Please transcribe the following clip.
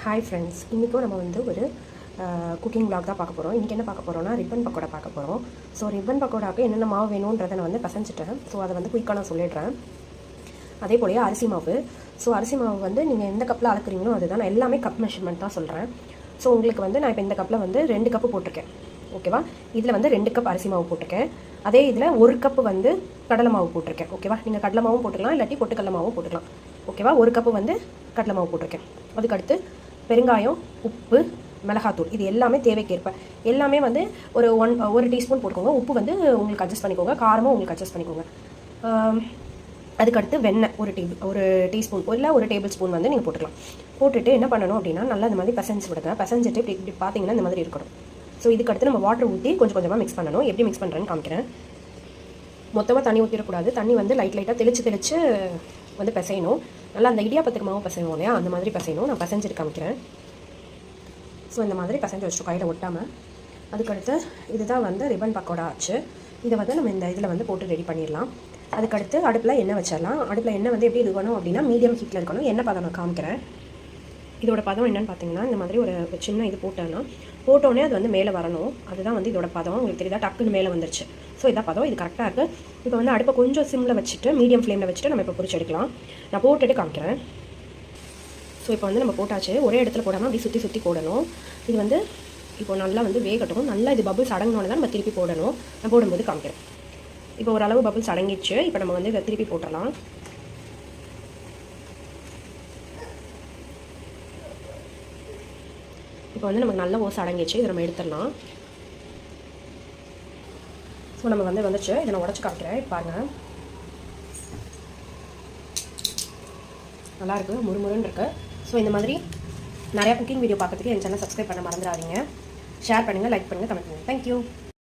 Hi friends, இன்றைக்கும் நம்ம வந்து ஒரு குக்கிங் vlog தான் பார்க்க போகிறோம். இன்றைக்கி என்ன பார்க்க போகிறோம்னா ரிப்பன் பக்கோடா பார்க்க போகிறோம். ஸோ ரிப்பன் பக்கோடாவுக்கு என்னென்ன மாவு வேணுன்றதை நான் வந்து பசஞ்சிட்டேன். ஸோ அதை வந்து குயிக்காக நான் சொல்லிடுறேன். அதே போலயே அரிசி மாவு. ஸோ அரிசி மாவு வந்து நீங்கள் எந்த கப்பில் அளக்குறீங்களோ அதுதான். நான் எல்லாமே கப் மெஷர்மெண்ட் தான் சொல்கிறேன். ஸோ உங்களுக்கு வந்து நான் இப்போ இந்த கப்பில் வந்து 2 கப்பு போட்டிருக்கேன். ஓகேவா? இதில் வந்து 2 கப் அரிசி மாவு போட்டிருக்கேன். அதே இதில் 1 கப்பு வந்து கடலை மாவு போட்டிருக்கேன். ஓகேவா? நீங்கள் கடலை மாவும் போட்டுக்கலாம், இல்லாட்டி பொட்டுக்கடலை மாவும் போட்டுக்கலாம். ஓகேவா? 1 கப்பு வந்து கடலை மாவு போட்டிருக்கேன். அதுக்கடுத்து பெருங்காயம், உப்பு, மிளகாத்தூள், இது எல்லாமே தேவைக்கேற்ப. எல்லாமே வந்து ஒரு டீஸ்பூன் போட்டுக்கோங்க. உப்பு வந்து உங்களுக்கு அட்ஜஸ்ட் பண்ணிக்கோங்க, காரமும் உங்களுக்கு அட்ஜஸ்ட் பண்ணிக்கோங்க. அதுக்கடுத்து வெண்ணெய் ஒரு டீஸ்பூன் இல்லை ஒரு டேபிள் ஸ்பூன் வந்து நீங்கள் போட்டுக்கலாம். போட்டுட்டு என்ன பண்ணணும் அப்படின்னா நல்லா இந்த மாதிரி பசஞ்சு விடுங்க. பசஞ்சிட்டு இப்படி பார்த்தீங்கன்னா இந்த மாதிரி இருக்கணும். ஸோ இதுக்கடுத்து நம்ம வாட்டர் ஊற்றி கொஞ்சம் கொஞ்சமாக மிக்ஸ் பண்ணணும். எப்படி மிக்ஸ் பண்ணுறேன்னு காமிக்கிறேன். மொத்தமாக தண்ணி ஊற்றிடக்கூடாது. தண்ணி வந்து லைட்டாக தெளித்து வந்து பிசையணும். நல்லா அந்த இடியாப்பத்துக்கு மாவு பிசைவோம் இல்லையா, அந்த மாதிரி பிசையணும். நான் பிசைஞ்சிட்டு காமிக்கிறேன். ஸோ இந்த மாதிரி பிசைஞ்சு வச்சுட்டு கையில் ஒட்டாமல். அதுக்கடுத்து இதுதான் வந்து ரிப்பன் பக்கோடா ஆச்சு. இதை வந்து நம்ம இந்த இதில் வந்து போட்டு ரெடி பண்ணிடலாம். அதுக்கடுத்து அடுப்பில் எண்ணெய் வச்சிடலாம். அடுப்பில் எண்ணெய் வந்து எப்படி இருக்கணும் அப்படின்னா மீடியம் ஹீட்டில் இருக்கணும். எண்ணெய் பதம் நான் காமிக்கிறேன். இதோட பதம் என்னென்னு பார்த்தீங்கன்னா இந்த மாதிரி ஒரு சின்ன இது போட்டோன்னே அது வந்து மேலே வரணும். அதுதான் வந்து இதோட பதம். உங்களுக்கு தெரியுதா, டக்குன்னு மேலே வந்துருச்சு. ஸோ இதான் பதம். இது கரெக்டாக இருக்குது. இப்போ வந்து அடுப்பை கொஞ்சம் சிம்மில் வச்சுட்டு மீடியம் ஃப்ளேமில் வச்சுட்டு நம்ம இப்போ பொரிச்சு எடுக்கலாம். நான் போட்டுட்டு காமிக்கிறேன். ஸோ இப்போ வந்து நம்ம போட்டாச்சு. ஒரே இடத்துல போடாமல் அப்படி சுற்றி போடணும். இது வந்து இப்போ நல்லா வந்து வேகட்டும். நல்லா இது பபுள்ஸ் அடங்கினோன்னு தான் நம்ம திருப்பி போடணும். நான் போடும்போது காமிக்கிறேன். இப்போ ஓரளவு பபுள்ஸ் அடங்கிடுச்சு. இப்போ நம்ம வந்து இதை திருப்பி போட்டுடலாம். இப்போ வந்து நமக்கு நல்ல ஓசை அடங்கிடுச்சு. இதை நம்ம எடுத்துடலாம். ஸோ நம்ம வந்துச்சு. இதை நான் உடச்சி காமிக்கிறேன். பாருங்கள், நல்லாயிருக்கு, முறுமுறுன்னு இருக்குது. ஸோ இந்த மாதிரி நிறையா குக்கிங் வீடியோ பார்க்கறதுக்கு என் சேனல் சப்ஸ்கிரைப் பண்ண மறந்துடாதீங்க. ஷேர் பண்ணுங்கள், லைக் பண்ணுங்கள், கமெண்ட் பண்ணுங்கள். தேங்க்யூ.